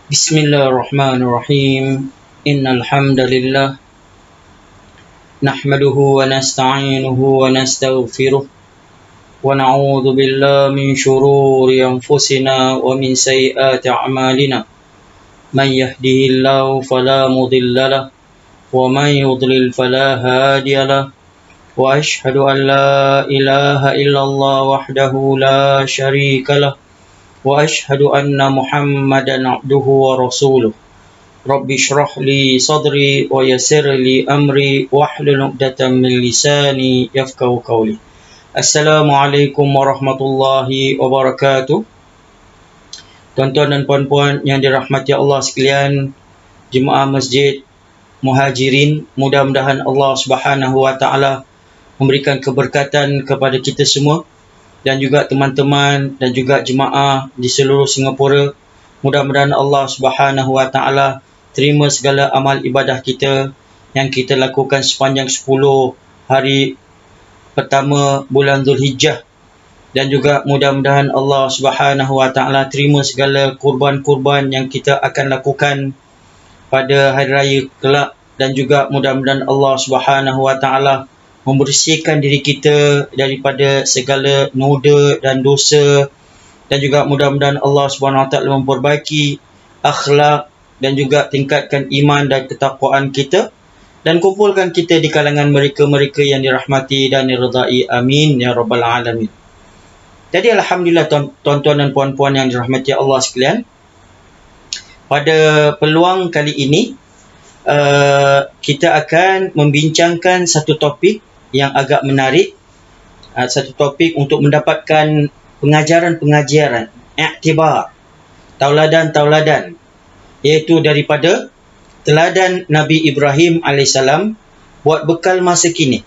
بسم الله الرحمن الرحيم إن الحمد لله نحمده ونستعينه ونستغفره ونعوذ بالله من شرور أنفسنا ومن سيئات أعمالنا من يهده الله فلا مضل له ومن يضلل فلا هادي له وأشهد أن لا إله إلا الله وحده لا شريك له وأشهد أن محمدا عبده ورسوله رب اشرح لي صدري ويسر لي أمري واحلل عقدة من لساني يفقهوا قولي. Assalamualaikum warahmatullahi wabarakatuh. Tuan-tuan dan puan-puan yang dirahmati Allah sekalian, jemaah Masjid Muhajirin, mudah-mudahan Allah Subhanahu wa taala memberikan keberkatan kepada kita semua dan juga teman-teman dan juga jemaah di seluruh Singapura. Mudah-mudahan Allah Subhanahu wa taala terima segala amal ibadah kita yang kita lakukan sepanjang 10 hari pertama bulan Zulhijjah, dan juga mudah-mudahan Allah Subhanahu wa taala terima segala kurban-kurban yang kita akan lakukan pada hari raya kelak, dan juga mudah-mudahan Allah Subhanahu wa taala membersihkan diri kita daripada segala noda dan dosa, dan juga mudah-mudahan Allah Subhanahu wa taala memperbaiki akhlak dan juga tingkatkan iman dan ketakwaan kita, dan kumpulkan kita di kalangan mereka-mereka yang dirahmati dan diridai. Amin ya rabbal alamin. Jadi alhamdulillah tuan-tuan dan puan-puan yang dirahmati Allah sekalian, pada peluang kali ini kita akan membincangkan satu topik yang agak menarik, satu topik untuk mendapatkan pengajaran-pengajaran, iktibar, tauladan-tauladan, iaitu daripada teladan Nabi Ibrahim AS buat bekal masa kini,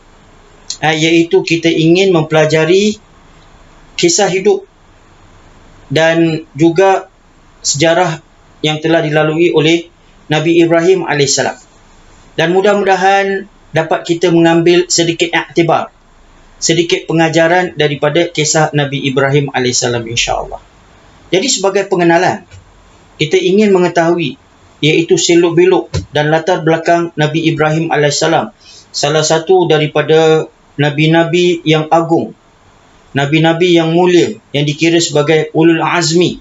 iaitu kita ingin mempelajari kisah hidup dan juga sejarah yang telah dilalui oleh Nabi Ibrahim AS, dan mudah-mudahan dapat kita mengambil sedikit iktibar, sedikit pengajaran daripada kisah Nabi Ibrahim AS, insya-Allah. Jadi sebagai pengenalan, kita ingin mengetahui iaitu selok-belok dan latar belakang Nabi Ibrahim AS, salah satu daripada nabi-nabi yang agung, nabi-nabi yang mulia yang dikira sebagai ulul azmi,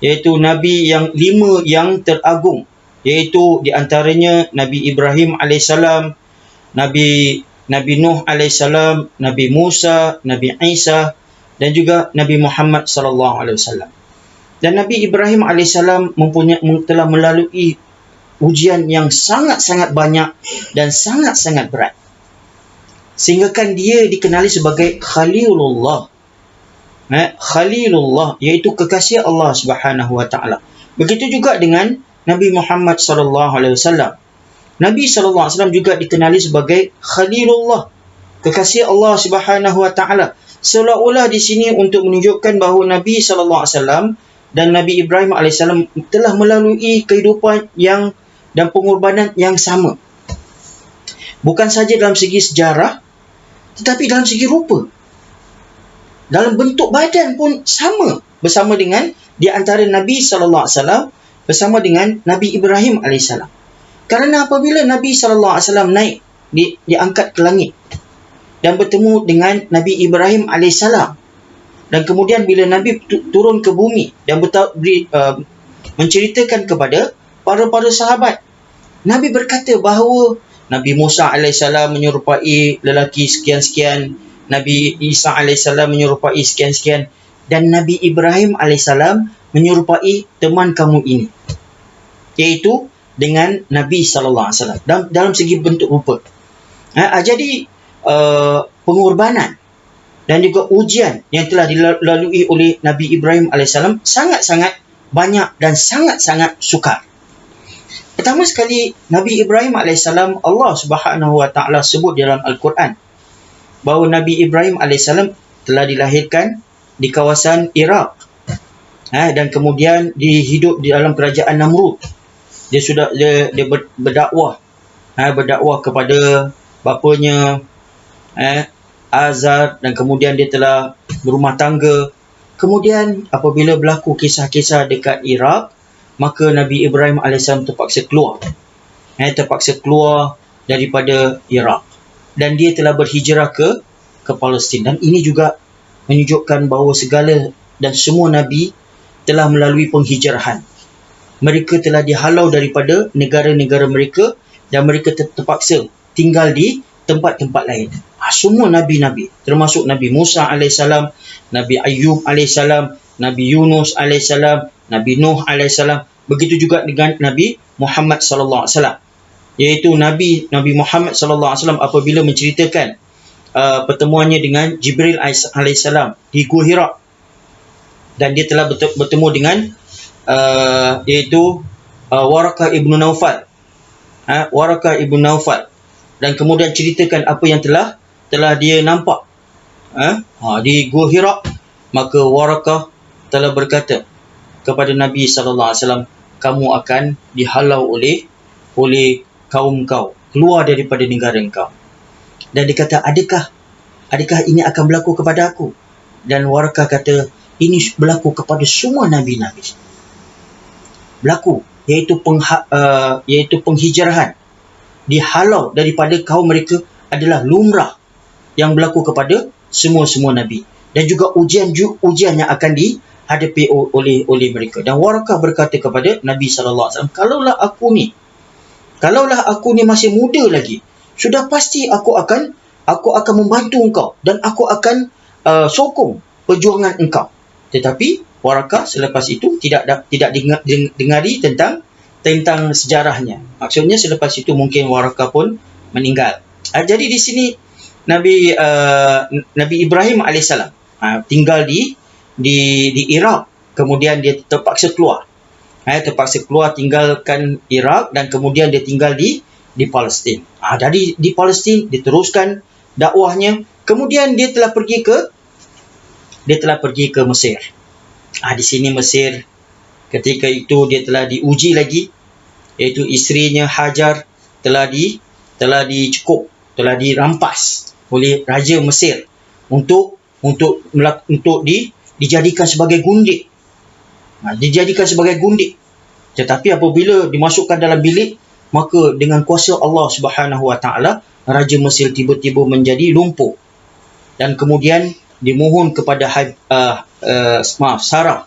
iaitu nabi yang 5 yang teragung, iaitu di antaranya Nabi Ibrahim AS, Nabi Nuh AS, Nabi Musa, Nabi Isa, dan juga Nabi Muhammad SAW. Dan Nabi Ibrahim AS telah melalui ujian yang sangat-sangat banyak dan sangat-sangat berat, sehingga kan dia dikenali sebagai Khalilullah. Khalilullah, iaitu kekasih Allah Subhanahu wa taala. Begitu juga dengan Nabi Muhammad SAW. Nabi SAW juga dikenali sebagai Khalilullah, kekasih Allah Subhanahu wa taala. Seolah-olah di sini untuk menunjukkan bahawa Nabi SAW dan Nabi Ibrahim AS telah melalui kehidupan yang dan pengorbanan yang sama. Bukan saja dalam segi sejarah, tetapi dalam segi rupa. Dalam bentuk badan pun sama, bersama dengan di antara Nabi SAW bersama dengan Nabi Ibrahim AS. Kerana apabila Nabi SAW naik, diangkat ke langit dan bertemu dengan Nabi Ibrahim AS, dan kemudian bila Nabi turun ke bumi dan menceritakan kepada para sahabat, Nabi berkata bahawa Nabi Musa AS menyerupai lelaki sekian-sekian, Nabi Isa AS menyerupai sekian-sekian, dan Nabi Ibrahim AS menyerupai teman kamu ini, iaitu dengan Nabi SAW dalam segi bentuk rupa. Jadi pengorbanan dan juga ujian yang telah dilalui oleh Nabi Ibrahim AS sangat-sangat banyak dan sangat-sangat sukar. Pertama sekali, Nabi Ibrahim AS, Allah Subhanahu wa taala sebut dalam Al-Quran bahawa Nabi Ibrahim AS telah dilahirkan di kawasan Iraq, dan kemudian dihidup di dalam kerajaan Namrud. Dia berdakwah kepada bapanya Azar, dan kemudian dia telah berumah tangga. Kemudian apabila berlaku kisah-kisah dekat Iraq, maka Nabi Ibrahim AS terpaksa keluar. Terpaksa keluar daripada Iraq. Dan dia telah berhijrah ke Palestin. Dan ini juga menunjukkan bahawa segala dan semua Nabi telah melalui penghijrahan. Mereka telah dihalau daripada negara-negara mereka dan mereka terpaksa tinggal di tempat-tempat lain. Semua Nabi-Nabi, termasuk Nabi Musa AS, Nabi Ayub AS, Nabi Yunus AS, Nabi Nuh AS, begitu juga dengan Nabi Muhammad SAW. Iaitu Nabi Muhammad SAW apabila menceritakan pertemuannya dengan Jibril AS di Gua Hira, dan dia telah bertemu dengan iaitu Waraqah ibn Naufal. Waraqah ibn Naufal, dan kemudian ceritakan apa yang telah dia nampak di Gua Hira. Maka Waraqah telah berkata kepada Nabi SAW, kamu akan dihalau oleh kaum kau, keluar daripada negara kau. Dan dia kata, adakah ini akan berlaku kepada aku? Dan Waraqah kata, ini berlaku kepada semua Nabi-Nabi. Berlaku, iaitu penghijrahan, dihalau daripada kaum mereka adalah lumrah yang berlaku kepada semua Nabi. Dan juga ujian yang akan dihadapi oleh mereka. Dan Waraqah berkata kepada Nabi SAW, kalaulah aku ni masih muda lagi, sudah pasti aku akan membantu engkau dan aku akan sokong perjuangan engkau. Tetapi Waraqah selepas itu tidak dengari tentang sejarahnya. Maksudnya selepas itu mungkin Waraqah pun meninggal. Jadi di sini Nabi Ibrahim AS tinggal di Iraq, kemudian dia terpaksa keluar. Tinggalkan Iraq dan kemudian dia tinggal di Palestin. Dari di Palestin diteruskan dakwahnya. Kemudian dia telah pergi ke Mesir. Di sini Mesir, ketika itu dia telah diuji lagi, iaitu isterinya Hajar telah dicekup, telah dirampas oleh Raja Mesir untuk dijadikan sebagai gundik. Tetapi apabila dimasukkan dalam bilik, maka dengan kuasa Allah Subhanahu Wa Taala, Raja Mesir tiba-tiba menjadi lumpuh. Dan kemudian dimohon kepada Sarah,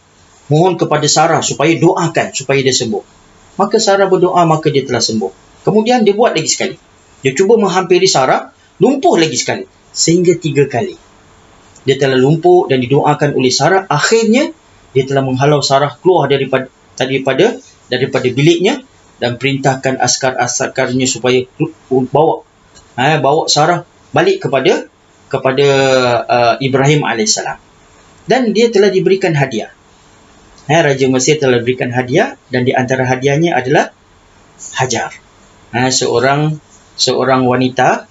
mohon kepada Sarah supaya doakan supaya dia sembuh. Maka Sarah berdoa, maka dia telah sembuh. Kemudian dia buat lagi sekali. Dia cuba menghampiri Sarah, lumpuh lagi sekali. Sehingga 3 kali. Dia telah lumpuh dan didoakan oleh Sarah. Akhirnya dia telah menghalau Sarah keluar daripada biliknya dan perintahkan askar-askarnya supaya bawa Sarah balik kepada Ibrahim AS. Dan dia telah diberikan hadiah. Raja Mesir telah diberikan hadiah, dan di antara hadiahnya adalah Hajar. Seorang wanita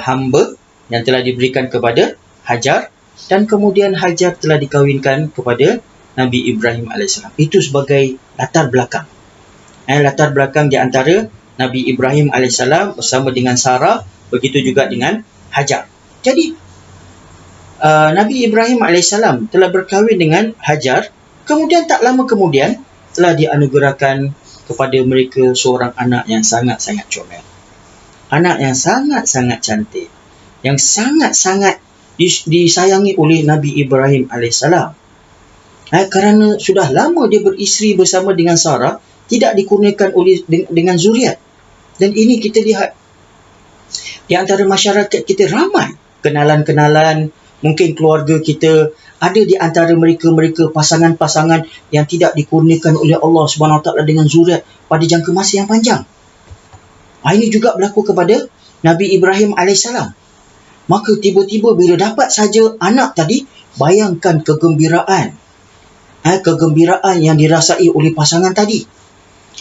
hamba yang telah diberikan kepada Hajar, dan kemudian Hajar telah dikahwinkan kepada Nabi Ibrahim AS. Itu sebagai latar belakang. Latar belakang di antara Nabi Ibrahim AS bersama dengan Sarah, begitu juga dengan Hajar. Jadi Nabi Ibrahim AS telah berkahwin dengan Hajar. Kemudian tak lama kemudian telah dianugerahkan kepada mereka seorang anak yang sangat-sangat comel. Anak yang sangat-sangat cantik, yang sangat-sangat disayangi oleh Nabi Ibrahim AS. Kerana sudah lama dia beristeri bersama dengan Sarah, tidak dikurniakan dengan zuriat. Dan ini kita lihat di antara masyarakat kita ramai kenalan-kenalan, mungkin keluarga kita, ada di antara mereka pasangan-pasangan yang tidak dikurniakan oleh Allah SWT dengan zuriat pada jangka masa yang panjang. Ini juga berlaku kepada Nabi Ibrahim AS. Maka tiba-tiba bila dapat saja anak tadi, bayangkan kegembiraan yang dirasai oleh pasangan tadi.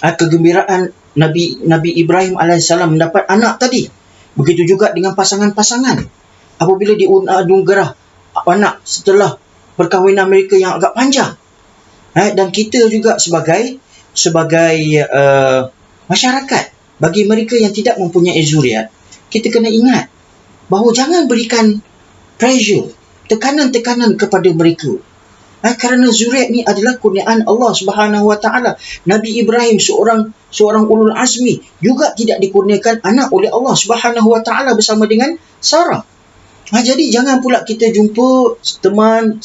Kegembiraan Nabi Ibrahim AS mendapat anak tadi. Begitu juga dengan pasangan-pasangan. Apabila dianugerah anak setelah perkahwinan mereka yang agak panjang. Dan kita juga sebagai masyarakat, bagi mereka yang tidak mempunyai zuriat, kita kena ingat bahawa jangan berikan pressure, tekanan-tekanan kepada mereka. Kerana zuriat ni adalah kurniaan Allah Subhanahu Wa Taala. Nabi Ibrahim seorang ulul azmi juga tidak dikurniakan anak oleh Allah Subhanahu Wa Taala bersama dengan Sarah. Jadi jangan pula kita jumpa teman,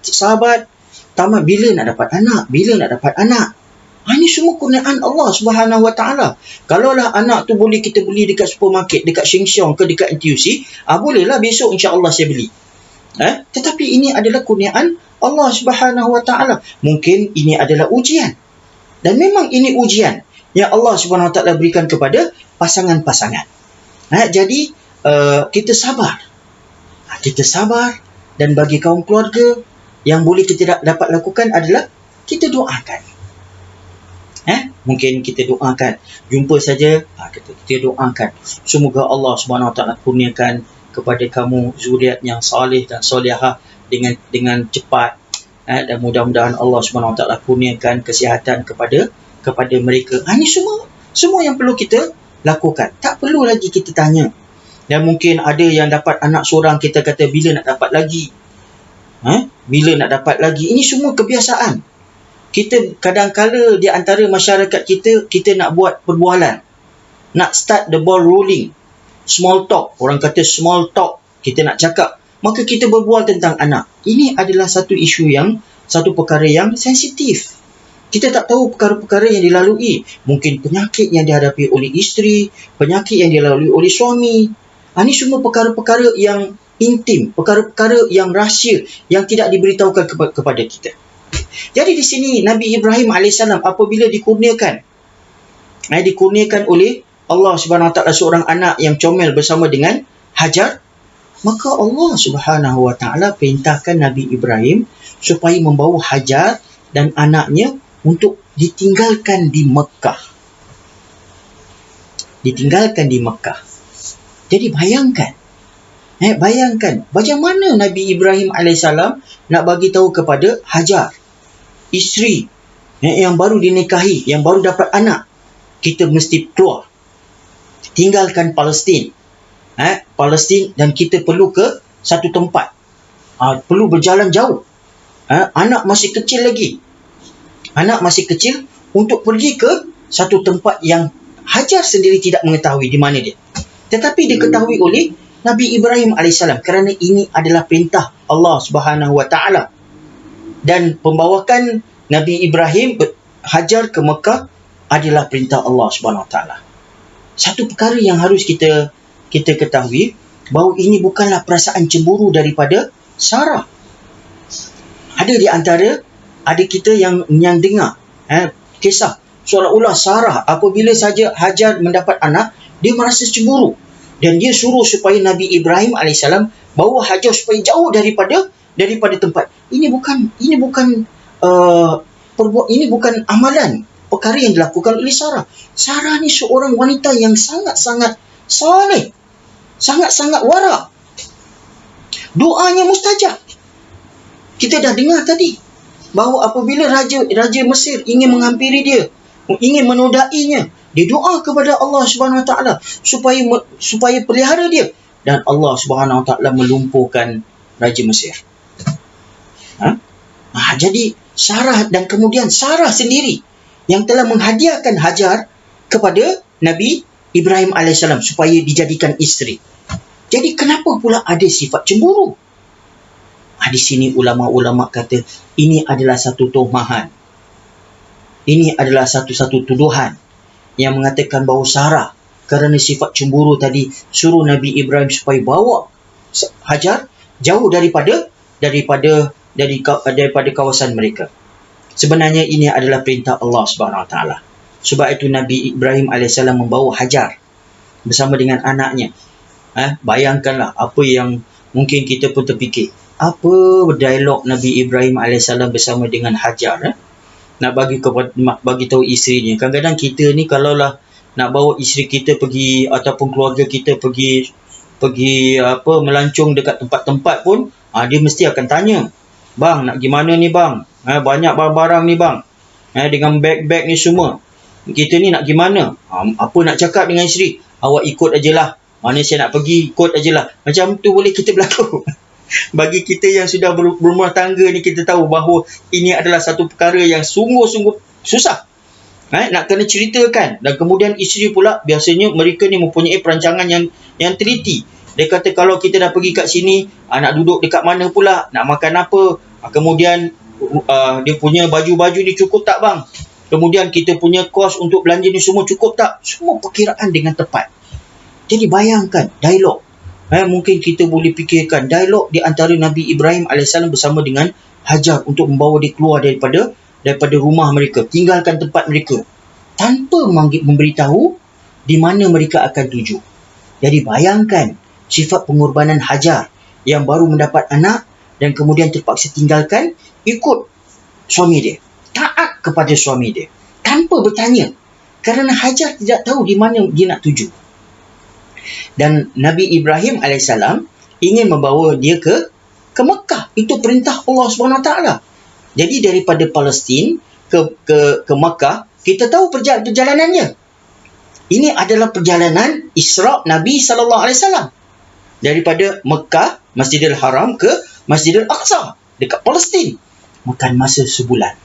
sahabat, tamat bila nak dapat anak. Ini semua kurniaan Allah Subhanahu Wa Taala. Kalaulah anak tu boleh kita beli dekat supermarket, dekat Sheng Siong ke dekat NTUC, bolehlah besok insya-Allah saya beli. Tetapi ini adalah kurniaan Allah Subhanahu Wa Taala. Mungkin ini adalah ujian. Dan memang ini ujian yang Allah Subhanahu Wa Taala berikan kepada pasangan-pasangan. Jadi kita sabar. Kita sabar, dan bagi kaum keluarga yang boleh kita dapat lakukan adalah kita doakan. Mungkin kita doakan, jumpa saja, kita doakan semoga Allah Subhanahu Wa Taala kurniakan kepada kamu zuriat yang saleh dan solehah dengan cepat, dan mudah-mudahan Allah Subhanahu Wa Taala kurniakan kesihatan kepada mereka. Ini semua yang perlu kita lakukan. Tak perlu lagi kita tanya. Dan mungkin ada yang dapat anak seorang, kita kata bila nak dapat lagi? Bila nak dapat lagi? Ini semua kebiasaan. Kita kadang-kala di antara masyarakat kita nak buat perbualan. Nak start the ball rolling. Small talk. Orang kata small talk. Kita nak cakap. Maka kita berbual tentang anak. Ini adalah satu perkara yang sensitif. Kita tak tahu perkara-perkara yang dilalui. Mungkin penyakit yang dihadapi oleh isteri, penyakit yang dilalui oleh suami. Ini semua perkara-perkara yang intim, perkara-perkara yang rahsia yang tidak diberitahukan kepada kita. Jadi di sini Nabi Ibrahim AS apabila dikurniakan oleh Allah Subhanahu Wa Taala seorang anak yang comel bersama dengan Hajar, maka Allah Subhanahu Wa Taala perintahkan Nabi Ibrahim supaya membawa Hajar dan anaknya untuk ditinggalkan di Mekah. Jadi bayangkan bagaimana Nabi Ibrahim AS nak bagi tahu kepada Hajar, isteri yang baru dinikahi, yang baru dapat anak, kita mesti keluar, tinggalkan Palestin, dan kita perlu ke satu tempat, perlu berjalan jauh, anak masih kecil untuk pergi ke satu tempat yang Hajar sendiri tidak mengetahui di mana dia, tetapi diketahui oleh Nabi Ibrahim AS kerana ini adalah perintah Allah Subhanahu Wa Taala. Dan pembawakan Nabi Ibrahim Hajar ke Mekah adalah perintah Allah Subhanahu Wa Taala. Satu perkara yang harus kita ketahui, bahawa ini bukanlah perasaan cemburu daripada Sarah. Ada di antara kita yang dengar kisah seolah-olah Sarah apabila saja Hajar mendapat anak, dia merasa cemburu, dan dia suruh supaya Nabi Ibrahim AS bawa Hajar supaya jauh daripada tempat. Ini bukan amalan, perkara yang dilakukan oleh Sarah. Sarah ni seorang wanita yang sangat-sangat saleh, sangat-sangat wara. Doanya mustajab. Kita dah dengar tadi bahawa apabila Raja Mesir ingin menghampiri dia, ingin menodainya, dia doa kepada Allah Subhanahu Wa Taala supaya pelihara dia, dan Allah Subhanahu Wa Taala melumpuhkan Raja Mesir. Jadi Sarah, dan kemudian Sarah sendiri yang telah menghadiahkan Hajar kepada Nabi Ibrahim AS supaya dijadikan isteri. Jadi kenapa pula ada sifat cemburu? Di sini ulama-ulama kata ini adalah satu tuhmahan. Ini adalah satu tuduhan yang mengatakan bahawa Sarah kerana sifat cemburu tadi suruh Nabi Ibrahim supaya bawa Hajar jauh daripada kawasan mereka. Sebenarnya ini adalah perintah Allah Subhanahu Wa Taala. Sebab itu Nabi Ibrahim AS membawa Hajar bersama dengan anaknya. Bayangkanlah apa yang mungkin kita pun terfikir. Apa dialog Nabi Ibrahim AS bersama dengan Hajar, nak bagi tahu isterinya. Kadang-kadang kita ni kalaulah nak bawa isteri kita pergi ataupun keluarga kita pergi melancong dekat tempat-tempat pun, dia mesti akan tanya, "Bang, nak gimana ni bang? Banyak barang-barang ni bang. Dengan beg-beg ni semua. Kita ni nak gimana?" Apa nak cakap dengan isteri? "Awak ikut ajalah. Mana saya nak pergi, ikut ajalah." Macam tu boleh kita berlaku. Bagi kita yang sudah berumah tangga ni, kita tahu bahawa ini adalah satu perkara yang sungguh-sungguh susah. Nak kena ceritakan. Dan kemudian isteri pula, biasanya mereka ni mempunyai perancangan yang teliti. Dia kata kalau kita dah pergi kat sini, nak duduk dekat mana pula, nak makan apa, kemudian dia punya baju-baju ni cukup tak bang? Kemudian kita punya kos untuk belanja ni semua cukup tak? Semua perkiraan dengan tepat. Jadi bayangkan dialog. Mungkin kita boleh fikirkan dialog di antara Nabi Ibrahim AS bersama dengan Hajar untuk membawa dia keluar daripada rumah mereka, tinggalkan tempat mereka, tanpa memberitahu di mana mereka akan tuju. Jadi bayangkan sifat pengorbanan Hajar yang baru mendapat anak dan kemudian terpaksa tinggalkan, ikut suami dia, taat kepada suami dia tanpa bertanya, kerana Hajar tidak tahu di mana dia nak tuju. Dan Nabi Ibrahim AS ingin membawa dia ke Mekah. Itu perintah Allah SWT. Jadi daripada Palestin ke Mekah, kita tahu perjalanannya. Ini adalah perjalanan Isra' Nabi SAW. Daripada Mekah, Masjidil Haram ke Masjidil Aqsa dekat Palestin. Makan masa sebulan.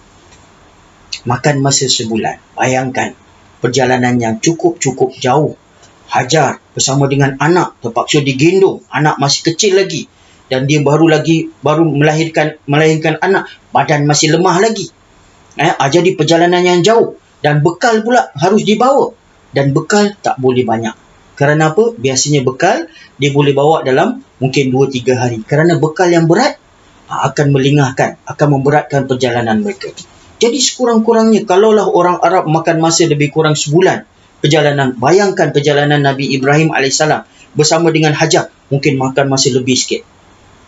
Bayangkan perjalanan yang cukup jauh. Hajar bersama dengan anak terpaksa digendong, anak masih kecil lagi, dan dia baru melahirkan anak, badan masih lemah lagi. Jadi perjalanan yang jauh, dan bekal pula harus dibawa, dan bekal tak boleh banyak. Kerana apa? Biasanya bekal dia boleh bawa dalam mungkin 2-3 hari. Kerana bekal yang berat akan melingahkan, akan memberatkan perjalanan mereka. Jadi sekurang-kurangnya kalaulah orang Arab makan masa lebih kurang sebulan perjalanan, bayangkan perjalanan Nabi Ibrahim AS bersama dengan Hajar, mungkin makan masa lebih sikit.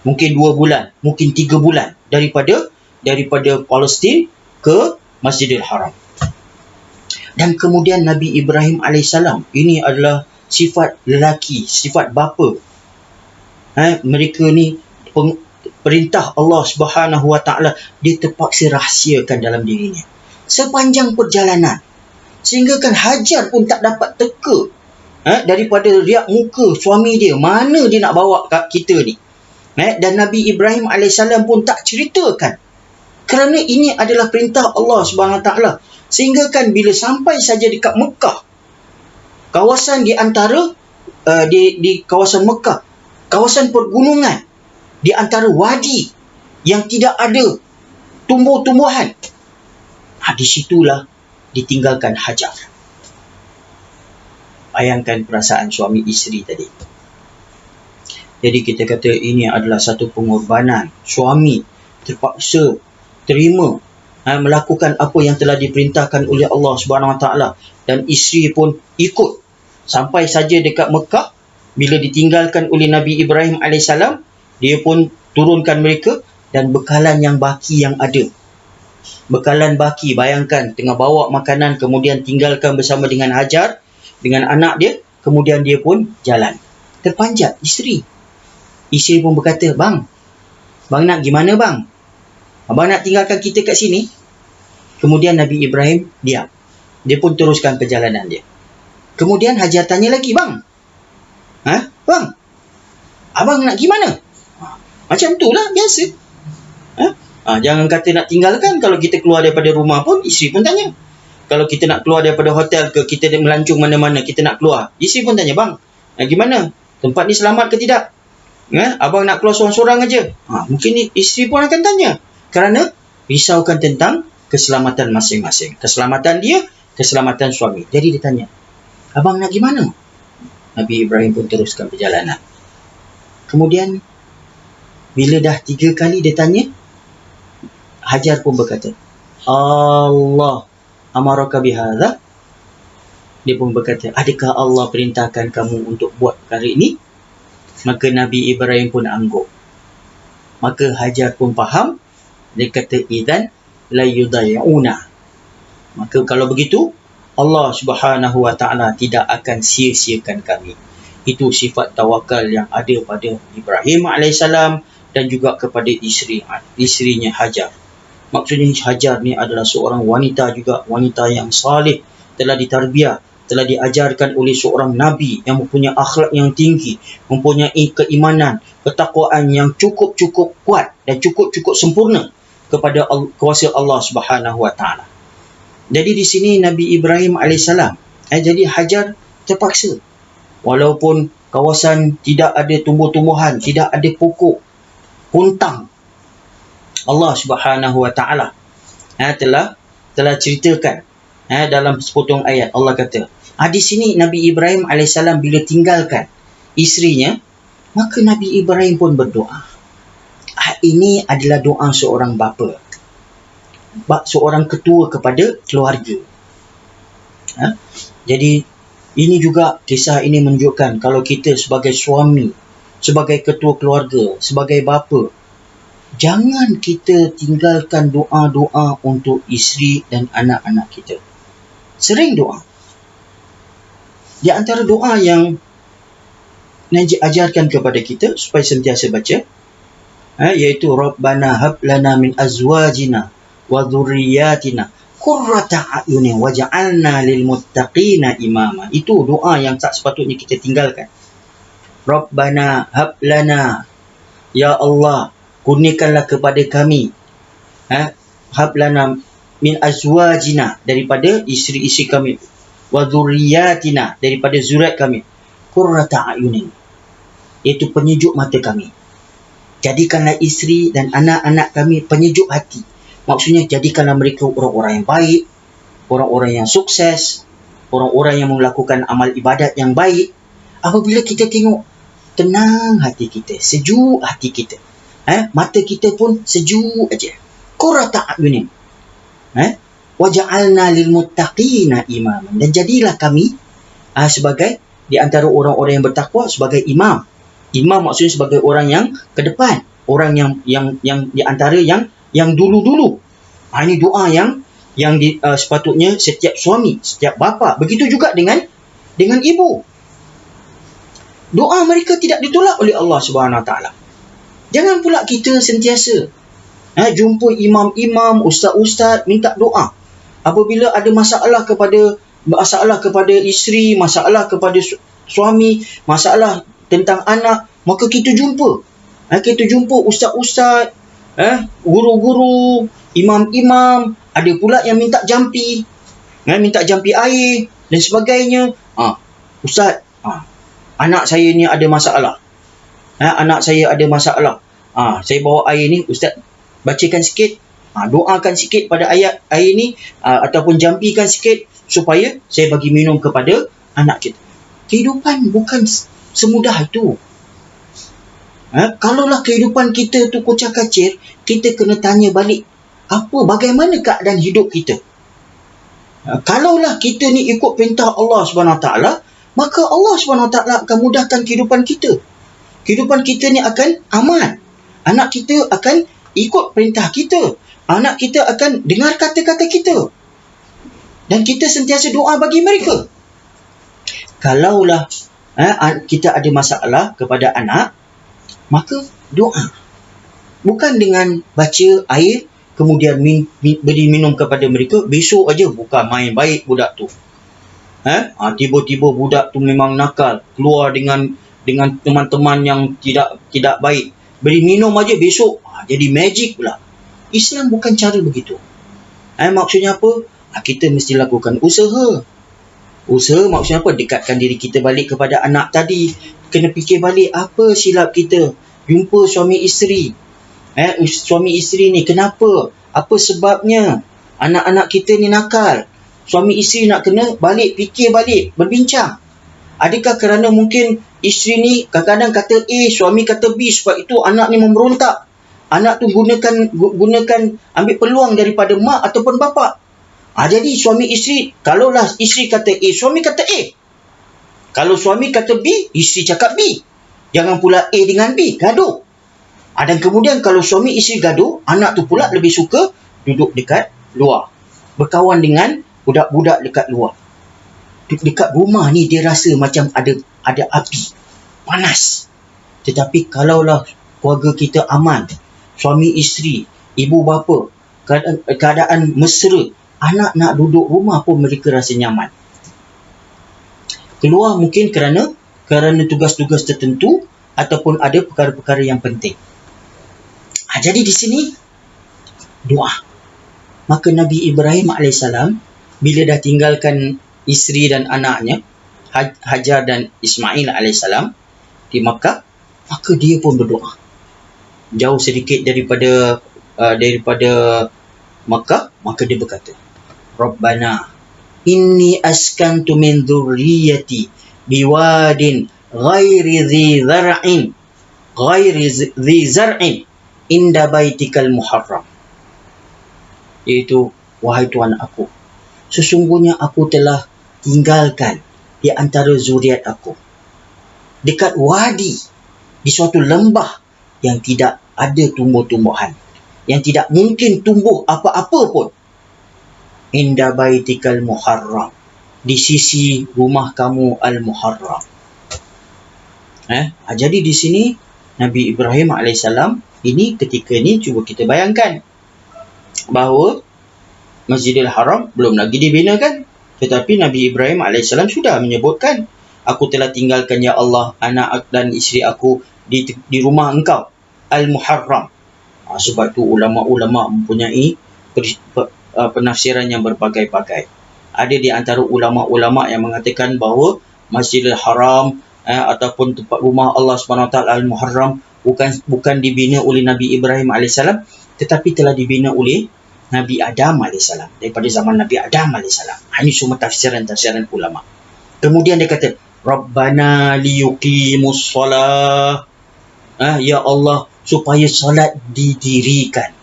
Mungkin 2 bulan, mungkin 3 bulan daripada Palestin ke Masjidil Haram. Dan kemudian Nabi Ibrahim AS, ini adalah sifat lelaki, sifat bapa. Mereka ni perintah Allah Subhanahu Wa Taala, dia terpaksa rahsiakan dalam dirinya sepanjang perjalanan. Sehingga kan Hajar pun tak dapat teka daripada riak muka suami dia, mana dia nak bawa kat kita ni. Dan Nabi Ibrahim AS pun tak ceritakan, kerana ini adalah perintah Allah SWT. Sehingga kan bila sampai saja dekat Mekah, kawasan di antara di kawasan Mekah, kawasan pergunungan, di antara wadi yang tidak ada tumbuh-tumbuhan, di situlah ditinggalkan Hajar. Bayangkan perasaan suami isteri tadi. Jadi kita kata ini adalah satu pengorbanan. Suami terpaksa terima melakukan apa yang telah diperintahkan oleh Allah SWT, dan isteri pun ikut sampai saja dekat Mekah. Bila ditinggalkan oleh Nabi Ibrahim AS, dia pun turunkan mereka dan bekalan yang baki yang ada. Bekalan baki, bayangkan tengah bawa makanan, kemudian tinggalkan bersama dengan Hajar, dengan anak dia, kemudian dia pun jalan. Terpanjat isteri. Isteri pun berkata, Bang nak gimana bang? Abang nak tinggalkan kita kat sini? Kemudian Nabi Ibrahim diam. Dia pun teruskan perjalanan dia. Kemudian Hajar tanya lagi, Bang, abang nak gimana? Macam tu lah, biasa. Jangan kata nak tinggalkan. Kalau kita keluar daripada rumah pun, isteri pun tanya. Kalau kita nak keluar daripada hotel ke, kita melancung mana-mana, kita nak keluar, isteri pun tanya, Bang, gimana? Tempat ni selamat ke tidak? Abang nak keluar seorang-seorang aja. Mungkin isteri pun akan tanya. Kerana risaukan tentang keselamatan masing-masing. Keselamatan dia, keselamatan suami. Jadi dia tanya, abang nak gimana? Nabi Ibrahim pun teruskan perjalanan. Kemudian bila dah 3 kali dia tanya, Hajar pun berkata, Allah amaraka bihadza. Dia pun berkata, adakah Allah perintahkan kamu untuk buat perkara ini? Maka Nabi Ibrahim pun angguk. Maka Hajar pun faham. Dia kata, idzan la yudayuna. Maka kalau begitu, Allah Subhanahu Wa Taala tidak akan sia-siakan kami. Itu sifat tawakal yang ada pada Ibrahim AS dan juga kepada isterinya Hajar. Maksudnya Hajar ni adalah seorang wanita juga, wanita yang saleh, telah ditarbiyah telah diajarkan oleh seorang Nabi yang mempunyai akhlak yang tinggi, mempunyai keimanan, ketakwaan yang cukup-cukup kuat dan cukup-cukup sempurna kepada kuasa Allah Subhanahu Wa Taala. Jadi di sini Nabi Ibrahim alaihissalam, jadi Hajar terpaksa, walaupun kawasan tidak ada tumbuh-tumbuhan, tidak ada pokok, huntang, Allah Subhanahu Wa Taala telah ceritakan dalam sepotong ayat. Allah kata, di sini Nabi Ibrahim alaihissalam bila tinggalkan isterinya, maka Nabi Ibrahim pun berdoa. Ini adalah doa seorang bapa, seorang ketua kepada keluarga. Jadi ini juga, kisah ini menunjukkan kalau kita sebagai suami, sebagai ketua keluarga, sebagai bapa, jangan kita tinggalkan doa-doa untuk isteri dan anak-anak kita. Sering doa. Di antara doa yang Nabi ajarkan kepada kita supaya sentiasa baca, iaitu Rabbana hab lana min azwajina wa dhurriyyatina qurrata a'yunin waj'alna lil muttaqina imama. Itu doa yang tak sepatutnya kita tinggalkan. Rabbana hab lana, ya Allah, kurniakanlah kepada kami, hab lana min azwajina, daripada isteri-isteri kami, wa dhurriyyatina, daripada zuriat kami, qurrata a'yunin, iaitu penyejuk mata kami. Jadikanlah isteri dan anak-anak kami penyejuk hati. Maksudnya jadikanlah mereka orang-orang yang baik, orang-orang yang sukses, orang-orang yang melakukan amal ibadat yang baik. Apabila kita tengok, tenang hati kita, sejuk hati kita, mata kita pun sejuk aja. Qurrata a'yunin, waja'alna lil muttaqina imaman, dan jadilah kami sebagai di antara orang-orang yang bertakwa sebagai imam. Imam maksudnya sebagai orang yang ke depan, orang yang di antara yang dulu-dulu. Ini doa yang sepatutnya setiap suami, setiap bapa, begitu juga dengan ibu. Doa mereka tidak ditolak oleh Allah Subhanahu Wa Taala. Jangan pula kita sentiasa jumpa imam-imam, ustaz-ustaz minta doa. Apabila ada masalah kepada isteri, masalah kepada suami, masalah tentang anak, maka kita jumpa. Kita jumpa ustaz-ustaz, guru-guru, imam-imam, ada pula yang minta jampi, minta jampi air dan sebagainya. Ustaz, anak saya ni ada masalah. Anak saya ada masalah. Saya bawa air ni, ustaz bacakan sikit, doakan sikit pada ayat air ni, ataupun jampikan sikit supaya saya bagi minum kepada anak kita. Kehidupan bukan semudah itu. Kalaulah kehidupan kita tu kocak-kacir, kita kena tanya balik, bagaimana keadaan hidup kita? Kalaulah kita ni ikut perintah Allah SWT, maka Allah SWT akan mudahkan kehidupan kita. Kehidupan kita ni akan aman. Anak kita akan ikut perintah kita. Anak kita akan dengar kata-kata kita. Dan kita sentiasa doa bagi mereka. Kalaulah kita ada masalah kepada anak, maka doa. Bukan dengan baca air, kemudian beri minum kepada mereka, besok aja bukan main baik budak tu. Tiba-tiba budak tu memang nakal, keluar dengan teman-teman yang tidak baik. Beri minum aja besok jadi magic pula. Islam bukan cara begitu. Maksudnya apa? Kita mesti lakukan usaha. Usaha maksudnya apa? Dekatkan diri kita balik kepada anak tadi. Kena fikir balik apa silap kita. Jumpa suami isteri. Suami isteri ni kenapa? Apa sebabnya? Anak-anak kita ni nakal. Suami isteri nak kena balik, fikir balik, berbincang. Adakah kerana mungkin isteri ni kadang-kadang kata A, suami kata B, sebab itu anak ni memberontak. Anak tu gunakan ambil peluang daripada mak ataupun bapa. Jadi suami isteri, kalaulah isteri kata A, suami kata A. Kalau suami kata B, isteri cakap B. Jangan pula A dengan B, gaduh. Dan kemudian kalau suami isteri gaduh, anak tu pula lebih suka duduk dekat luar, berkawan dengan budak-budak dekat luar. Dekat rumah ni dia rasa macam ada api, panas. Tetapi kalaulah keluarga kita aman, suami isteri, ibu bapa, keadaan mesra, anak nak duduk rumah pun mereka rasa nyaman. Keluar mungkin kerana tugas-tugas tertentu ataupun ada perkara-perkara yang penting. Jadi di sini doa. Maka Nabi Ibrahim AS bila dah tinggalkan isteri dan anaknya Hajar dan Ismail AS di Makkah, maka dia pun berdoa. Jauh sedikit daripada Makkah, maka dia berkata, Rabbana inni askantu min dhurriyyati biwadin ghairi dhi zar'in inda baitikal muharram. Iaitu, wahai Tuhan aku, sesungguhnya aku telah tinggalkan di antara zuriat aku dekat wadi, di suatu lembah yang tidak ada tumbuh-tumbuhan, yang tidak mungkin tumbuh apa-apa pun, inda baitikal muharram, di sisi rumah kamu al-muharram. Jadi di sini Nabi Ibrahim AS ini ketika ni cuba kita bayangkan bahawa Masjidil Haram belum lagi dibinakan, tetapi Nabi Ibrahim AS sudah menyebutkan, aku telah tinggalkan ya Allah anak dan isteri aku di rumah engkau al-muharram. Sebab tu ulama-ulama mempunyai penafsiran yang berbagai-bagai. Ada di antara ulama-ulama yang mengatakan bahawa Masjidil Haram ataupun tempat rumah Allah SWT al-Muharram bukan dibina oleh Nabi Ibrahim AS, tetapi telah dibina oleh Nabi Adam AS, daripada zaman Nabi Adam AS. Ini semua tafsiran-tafsiran ulama. Kemudian dia kata, Rabbana liyuqimus salah. Ya Allah, supaya solat didirikan.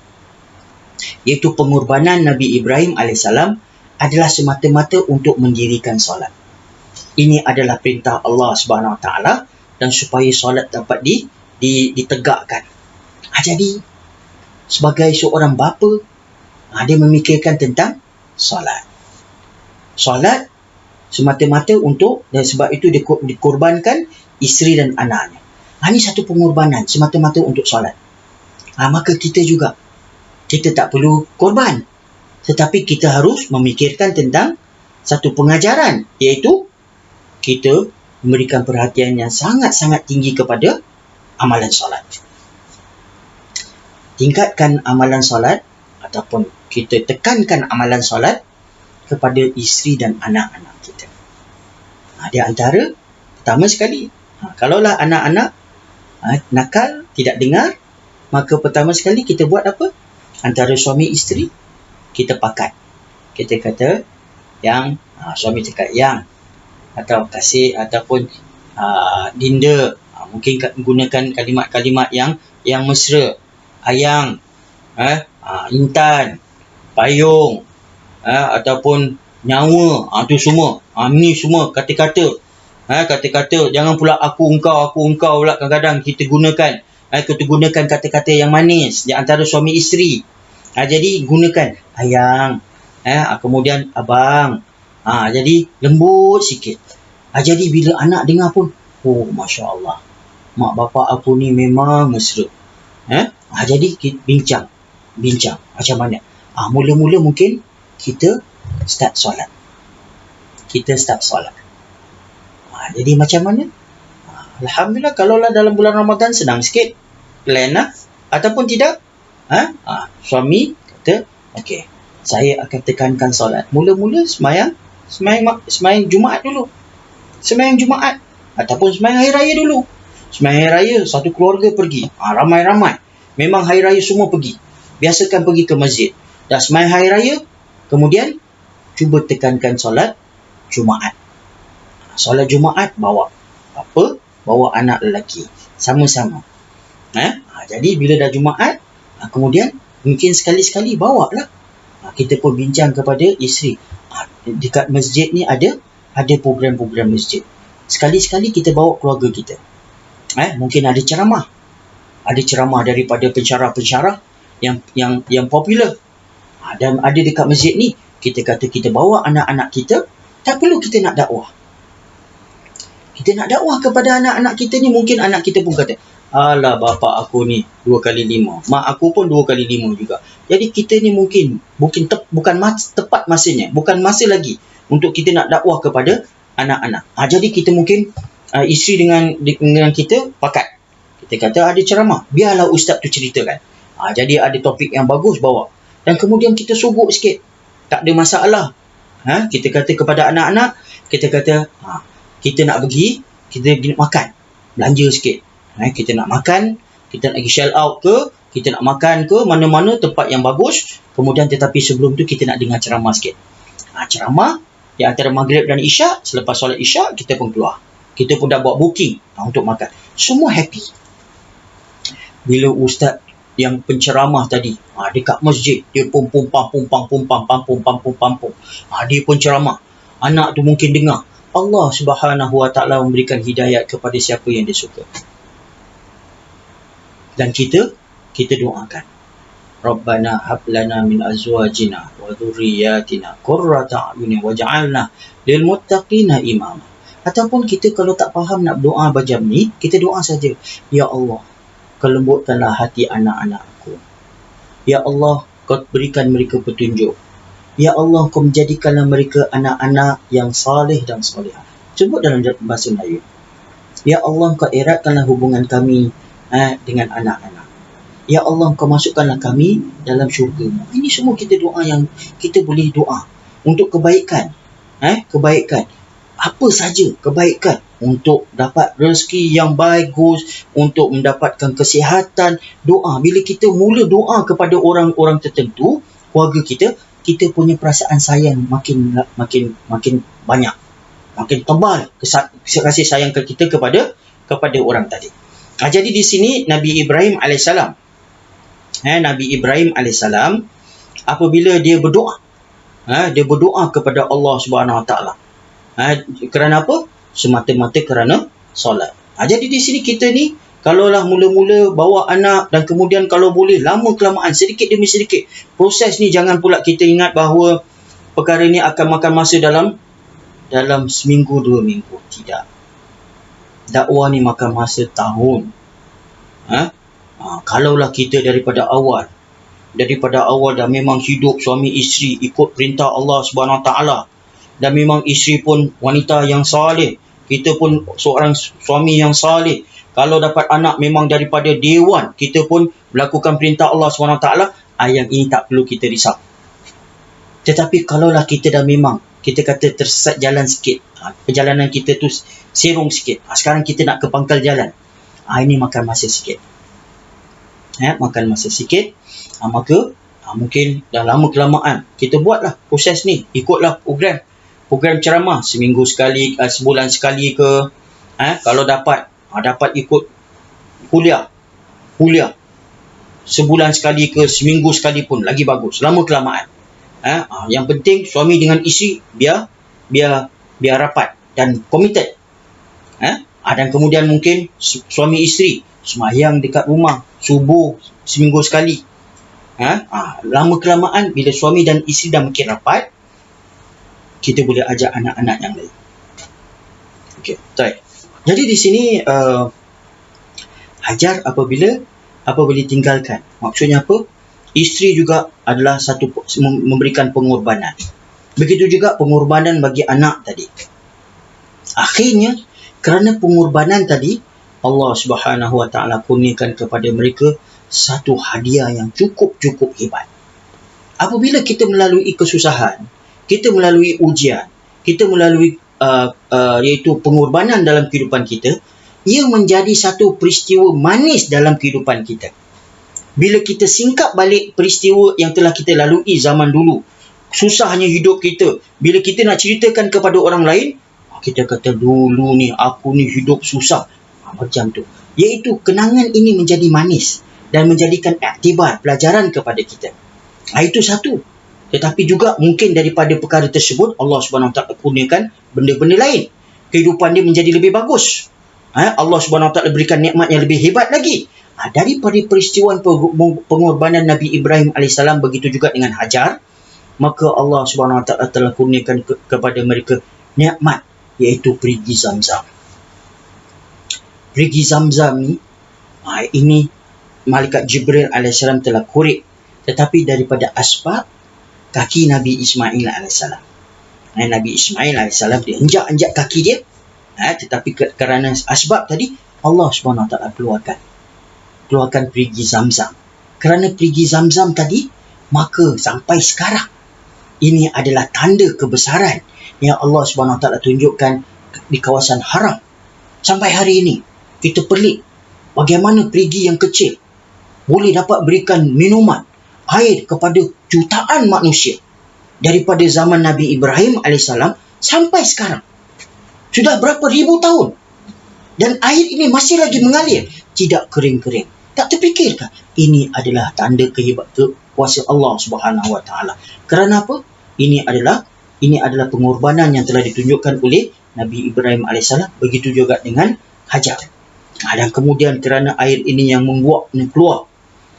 Iaitu pengorbanan Nabi Ibrahim AS adalah semata-mata untuk mendirikan solat. Ini adalah perintah Allah SWT, dan supaya solat dapat ditegakkan. Jadi, sebagai seorang bapa, dia memikirkan tentang solat. Solat semata-mata untuk, dan sebab itu dikorbankan isteri dan anaknya. Ini satu pengorbanan semata-mata untuk solat. Maka kita juga, kita tak perlu korban, tetapi kita harus memikirkan tentang satu pengajaran, iaitu kita memberikan perhatian yang sangat-sangat tinggi kepada amalan solat. Tingkatkan amalan solat, ataupun kita tekankan amalan solat kepada isteri dan anak-anak kita. Di antara, pertama sekali, kalaulah anak-anak nakal, tidak dengar, maka pertama sekali kita buat apa? Antara suami isteri, kita pakat. Kita kata, yang, suami cakap yang, atau kasih, ataupun dinda. Mungkin gunakan kalimat-kalimat yang mesra. Ayang, intan, payung, ataupun nyawa. Itu semua. Ini semua kata-kata. Kata-kata, jangan pula aku engkau pula kadang-kadang kita gunakan. Kita gunakan kata-kata yang manis di antara suami isteri. Jadi gunakan ayang, kemudian abang. Jadi lembut sikit. Jadi bila anak dengar pun, oh Masya Allah, mak bapak aku ni memang mesra. Jadi bincang macam mana. Mula-mula mungkin kita start solat. Jadi macam mana? Alhamdulillah, kalaulah dalam bulan Ramadan senang sikit, plan lah. Ataupun tidak, suami kata, okey, saya akan tekankan solat. Mula-mula semayang Jumaat dulu. Semayang Jumaat. Ataupun semayang Hari Raya dulu. Semayang Hari Raya, satu keluarga pergi. Ramai-ramai. Memang Hari Raya semua pergi. Biasakan pergi ke masjid. Dah semayang Hari Raya, kemudian cuba tekankan solat Jumaat. Solat Jumaat bawa apa? Bawa anak lelaki. Sama-sama. Jadi bila dah Jumaat, kemudian mungkin sekali-sekali bawa lah. Kita pun bincang kepada isteri. Dekat masjid ni ada program-program masjid. Sekali-sekali kita bawa keluarga kita. Mungkin ada ceramah. Ada ceramah daripada pensyarah-pensyarah yang popular. Dan ada dekat masjid ni, kita kata kita bawa anak-anak kita, tak perlu kita nak dakwah. Kita nak dakwah kepada anak-anak kita ni, mungkin anak kita pun kata, alah bapa aku ni 2 kali 5. Mak aku pun 2 kali 5 juga. Jadi kita ni bukan tepat masanya. Bukan masa lagi untuk kita nak dakwah kepada anak-anak. Jadi kita mungkin isteri dengan kita pakat. Kita kata ada ceramah, biarlah ustaz tu ceritakan. Jadi ada topik yang bagus bawa. Dan kemudian kita sogok sikit. Tak ada masalah. Kita kata kepada anak-anak, kita kata kita nak pergi, kita nak makan. Belanja sikit. Kita nak makan, kita nak pergi shell out ke, kita nak makan ke, mana-mana tempat yang bagus. Kemudian tetapi sebelum tu kita nak dengar ceramah sikit. Ceramah di antara maghrib dan isyak, selepas solat isyak kita pun keluar. Kita pun dah buat booking untuk makan. Semua happy. Bila ustaz yang penceramah tadi dekat masjid, dia pun pumpang. Dia pun ceramah. Anak tu mungkin dengar. Allah Subhanahu Wa Taala memberikan hidayat kepada siapa yang dia suka. Dan kita doakan. Rabbana hab lana min azwajina wa dhurriyyatina qurrata a'yunin waj'alna lil muttaqina imama. Ataupun kita kalau tak faham nak berdoa macam ni, kita doa saja. Ya Allah, kelembutkanlah hati anak-anakku. Ya Allah, kau berikan mereka petunjuk. Ya Allah, kau menjadikanlah mereka anak-anak yang saleh dan salihah. Sebut dalam bahasa Melayu. Ya Allah, kau eratkanlah hubungan kami dengan anak-anak. Ya Allah, kau masukkanlah kami dalam syurga. Ini semua kita doa yang kita boleh doa untuk kebaikan. Kebaikan. Apa saja kebaikan. Untuk dapat rezeki yang bagus, untuk mendapatkan kesihatan. Doa. Bila kita mula doa kepada orang-orang tertentu, keluarga kita punya perasaan sayang makin banyak. Makin tebal kasih sayang kita kepada orang tadi. Jadi di sini Nabi Ibrahim AS. Nabi Ibrahim AS apabila dia berdoa, dia berdoa kepada Allah Subhanahu Wa Taala. Kerana apa? Semata-mata kerana solat. Jadi di sini kita ni, kalaulah mula-mula bawa anak dan kemudian kalau boleh lama kelamaan, sedikit demi sedikit. Proses ni jangan pula kita ingat bahawa perkara ni akan makan masa dalam seminggu, 2 minggu. Tidak. Dakwah ni makan masa tahun. Kalaulah kita daripada awal dah memang hidup suami isteri ikut perintah Allah Subhanahu Wa Taala, dan memang isteri pun wanita yang saleh, kita pun seorang suami yang saleh. Kalau dapat anak memang daripada dewan, kita pun melakukan perintah Allah Subhanahu Wa Taala, yang ini tak perlu kita risau. Tetapi kalaulah kita dah memang kita kata tersesat jalan sikit, perjalanan kita tu serong sikit, sekarang kita nak ke pangkal jalan, ini makan masa sikit. Makan masa sikit, maka mungkin dah lama kelamaan kita buatlah proses ni, ikutlah program ceramah seminggu sekali, sebulan sekali ke, kalau dapat ikut kuliah sebulan sekali ke, seminggu sekali pun lagi bagus, lama kelamaan. Yang penting suami dengan isteri biar rapat dan committed. Dan kemudian mungkin suami isteri sembahyang dekat rumah subuh seminggu sekali. Lama kelamaan bila suami dan isteri dah makin rapat, kita boleh ajak anak-anak yang lain. Okey, baik. Jadi di sini hajar apabila tinggalkan. Maksudnya apa? Isteri juga adalah memberikan pengorbanan. Begitu juga pengorbanan bagi anak tadi. Akhirnya kerana pengorbanan tadi, Allah Subhanahu Wa Taala kurniakan kepada mereka satu hadiah yang cukup hebat. Apabila kita melalui kesusahan, kita melalui ujian, kita melalui iaitu pengorbanan dalam kehidupan kita, ia menjadi satu peristiwa manis dalam kehidupan kita. Bila kita singkap balik peristiwa yang telah kita lalui zaman dulu, susahnya hidup kita, bila kita nak ceritakan kepada orang lain, kita kata dulu ni aku ni hidup susah, macam tu. Iaitu kenangan ini menjadi manis dan menjadikan iktibar, pelajaran kepada kita. Itu satu. Tetapi juga mungkin daripada perkara tersebut Allah Subhanahu Wa Taala kurniakan benda-benda lain. Kehidupan dia menjadi lebih bagus. Allah Subhanahu Wa Taala berikan nikmat yang lebih hebat lagi. Daripada peristiwa pengorbanan Nabi Ibrahim AS, begitu juga dengan Hajar, maka Allah Subhanahu Wa Taala telah kurniakan kepada mereka nikmat, iaitu perigi Zamzam. Perigi Zamzam ni, ini Malaikat Jibril AS telah korek, tetapi daripada asbab kaki Nabi Ismail AS. Nabi Ismail AS dia injak kaki dia, tetapi kerana asbab tadi, Allah SWT keluarkan perigi Zamzam. Kerana perigi Zamzam tadi, maka sampai sekarang ini adalah tanda kebesaran yang Allah SWT tunjukkan di kawasan haram. Sampai hari ini kita pelik bagaimana perigi yang kecil boleh dapat berikan minuman, air kepada jutaan manusia daripada zaman Nabi Ibrahim AS sampai sekarang. Sudah berapa ribu tahun. Dan air ini masih lagi mengalir, tidak kering-kering. Tak terfikirkan ini adalah tanda kuasa Allah Subhanahu Wa Taala. Kerana apa? Ini adalah pengorbanan yang telah ditunjukkan oleh Nabi Ibrahim AS. Begitu juga dengan Hajar. Dan kemudian kerana air ini yang membuat keluar,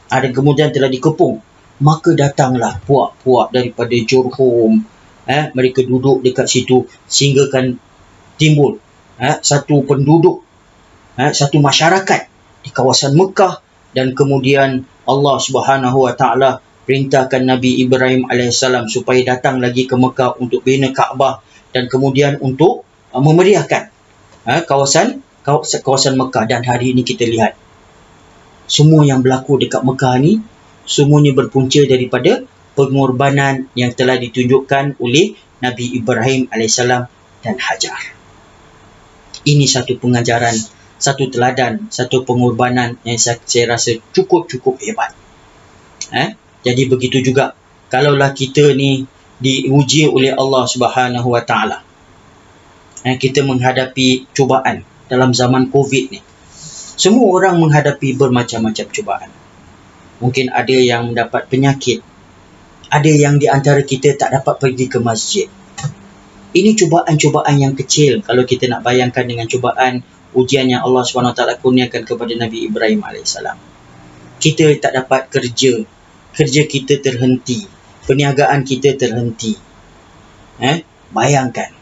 dan kemudian telah dikepung, maka datanglah puak-puak daripada Jurhum. Mereka duduk dekat situ sehingga kan timbul satu penduduk, satu masyarakat di kawasan Mekah. Dan kemudian Allah Subhanahu Wa Taala perintahkan Nabi Ibrahim AS supaya datang lagi ke Mekah untuk bina Kaabah dan kemudian untuk memeriahkan kawasan Mekah. Dan hari ini kita lihat semua yang berlaku dekat Mekah ni semuanya berpunca daripada pengorbanan yang telah ditunjukkan oleh Nabi Ibrahim AS dan Hajar. Ini satu pengajaran, satu teladan, satu pengorbanan yang saya rasa cukup hebat. Jadi begitu juga kalaulah kita ni diuji oleh Allah Subhanahu Wa Taala, kita menghadapi cubaan dalam zaman Covid ni. Semua orang menghadapi bermacam-macam cubaan. Mungkin ada yang mendapat penyakit, ada yang di antara kita tak dapat pergi ke masjid. Ini cubaan-cubaan yang kecil kalau kita nak bayangkan dengan cubaan ujian yang Allah SWT kurniakan kepada Nabi Ibrahim AS. Kita tak dapat kerja kita terhenti, perniagaan kita terhenti. Bayangkan,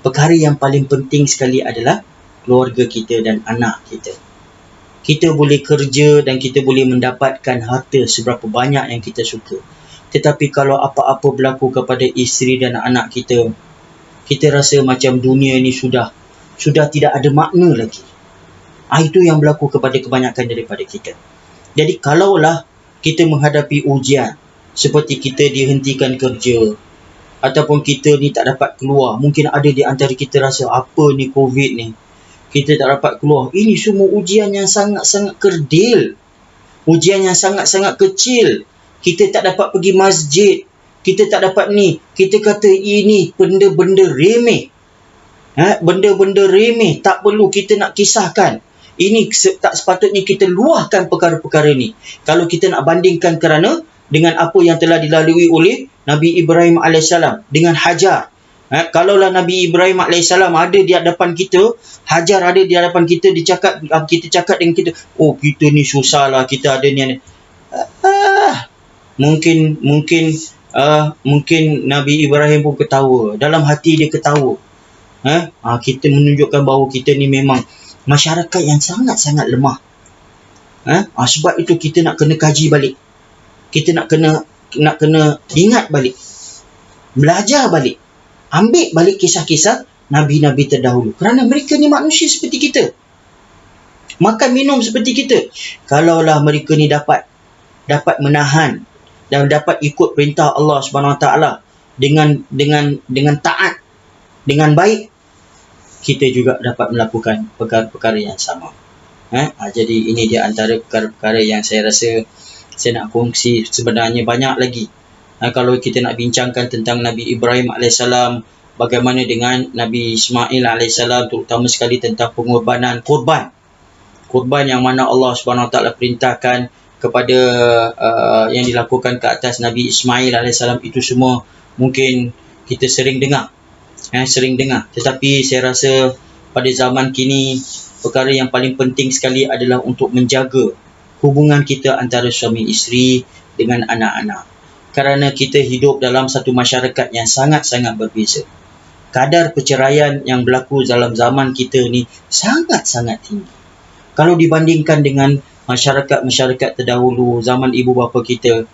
perkara yang paling penting sekali adalah keluarga kita dan anak kita. Kita boleh kerja dan kita boleh mendapatkan harta seberapa banyak yang kita suka. Tetapi kalau apa-apa berlaku kepada isteri dan anak kita, kita rasa macam dunia ini sudah tidak ada makna lagi. Itu yang berlaku kepada kebanyakan daripada kita. Jadi kalaulah kita menghadapi ujian seperti kita dihentikan kerja ataupun kita ni tak dapat keluar, mungkin ada di antara kita rasa apa ni Covid ni, kita tak dapat keluar. Ini semua ujian yang sangat-sangat kerdil, ujian yang sangat-sangat kecil. Kita tak dapat pergi masjid, kita tak dapat ni, kita kata ini benda-benda remeh. Benda-benda remeh, tak perlu kita nak kisahkan. Ini tak sepatutnya kita luahkan perkara-perkara ni. Kalau kita nak bandingkan kerana dengan apa yang telah dilalui oleh Nabi Ibrahim AS dengan Hajar. Kalaulah Nabi Ibrahim AS ada di hadapan kita, Hajar ada di hadapan kita, kita cakap dengan kita, oh kita ni susah lah, kita ada ni. Mungkin Nabi Ibrahim pun ketawa. Dalam hati dia ketawa. Kita menunjukkan bahawa kita ni memang masyarakat yang sangat-sangat lemah. Sebab itu kita nak kena kaji balik. Kita nak kena ingat balik. Belajar balik. Ambil balik kisah-kisah Nabi-Nabi terdahulu. Kerana mereka ni manusia seperti kita. Makan minum seperti kita. Kalaulah mereka ni dapat menahan dan dapat ikut perintah Allah SWT dengan taat, dengan baik, kita juga dapat melakukan perkara-perkara yang sama. Jadi ini dia antara perkara-perkara yang saya rasa saya nak kongsi. Sebenarnya banyak lagi. Kalau kita nak bincangkan tentang Nabi Ibrahim AS, bagaimana dengan Nabi Ismail AS, terutama sekali tentang pengorbanan korban yang mana Allah SWT perintahkan kepada yang dilakukan ke atas Nabi Ismail AS, itu semua mungkin kita sering dengar. Tetapi saya rasa pada zaman kini perkara yang paling penting sekali adalah untuk menjaga hubungan kita antara suami isteri dengan anak-anak. Kerana kita hidup dalam satu masyarakat yang sangat-sangat berbeza. Kadar perceraian yang berlaku dalam zaman kita ni sangat-sangat tinggi. Kalau dibandingkan dengan masyarakat terdahulu, zaman ibu bapa kita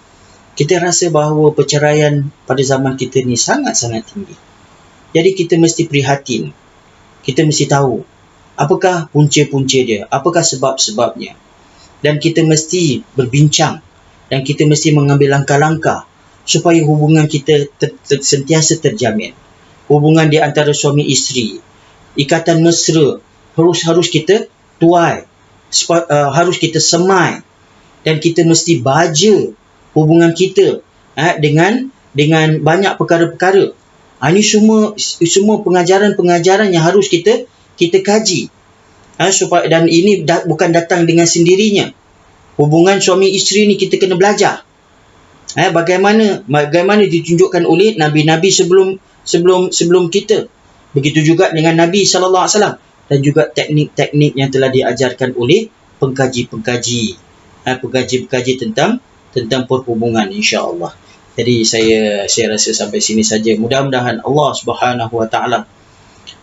rasa bahawa perceraian pada zaman kita ni sangat-sangat tinggi. Jadi kita mesti prihatin. Kita mesti tahu apakah punca-punca dia, apakah sebab-sebabnya. Dan kita mesti berbincang dan kita mesti mengambil langkah-langkah supaya hubungan kita sentiasa terjamin. Hubungan di antara suami isteri, ikatan mesra harus kita tuai, harus kita semai, dan kita mesti baja hubungan kita dengan banyak perkara-perkara. Ini semua pengajaran-pengajaran yang harus kita kaji. Dan ini bukan datang dengan sendirinya. Hubungan suami isteri ni kita kena belajar. Bagaimana ditunjukkan oleh nabi-nabi sebelum kita. Begitu juga dengan Nabi sallallahu alaihi wasallam, dan juga teknik-teknik yang telah diajarkan oleh pengkaji-pengkaji tentang perhubungan, insya-Allah. Jadi saya rasa sampai sini saja. Mudah-mudahan Allah Subhanahu wa taala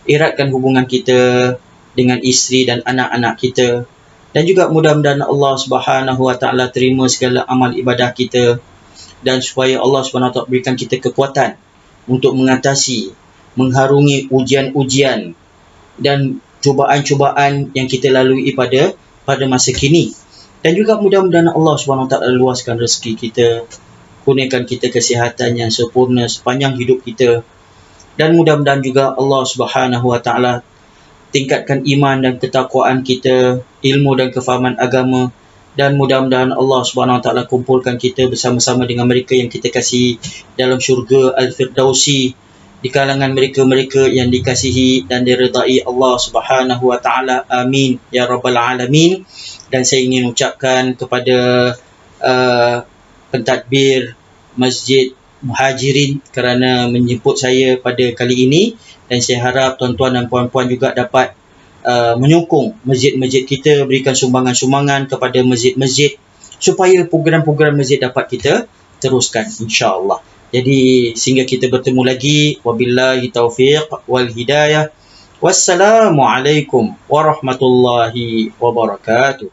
eratkan hubungan kita dengan isteri dan anak-anak kita, dan juga mudah-mudahan Allah Subhanahu wa taala terima segala amal ibadah kita, dan supaya Allah Subhanahu wa taala berikan kita kekuatan untuk mengharungi ujian-ujian dan cubaan-cubaan yang kita lalui pada masa kini. Dan juga mudah-mudahan Allah Subhanahu wa taala luaskan rezeki kita, kurniakan kita kesihatan yang sempurna sepanjang hidup kita, dan mudah-mudahan juga Allah Subhanahu wa taala tingkatkan iman dan ketakwaan kita, ilmu dan kefahaman agama, dan mudah-mudahan Allah Subhanahu wa taala kumpulkan kita bersama-sama dengan mereka yang kita kasihi dalam syurga Al-Firdausi, di kalangan mereka-mereka yang dikasihi dan diridai Allah Subhanahu wa taala. Amin ya rabbal alamin. Dan saya ingin ucapkan kepada pentadbir Masjid Muhajirin kerana menjemput saya pada kali ini, dan saya harap tuan-tuan dan puan-puan juga dapat menyokong masjid-masjid kita, berikan sumbangan-sumbangan kepada masjid-masjid supaya program-program masjid dapat kita teruskan, insya-Allah. Jadi sehingga kita bertemu lagi, wabillahi taufiq wal hidayah. Wassalamualaikum warahmatullahi wabarakatuh.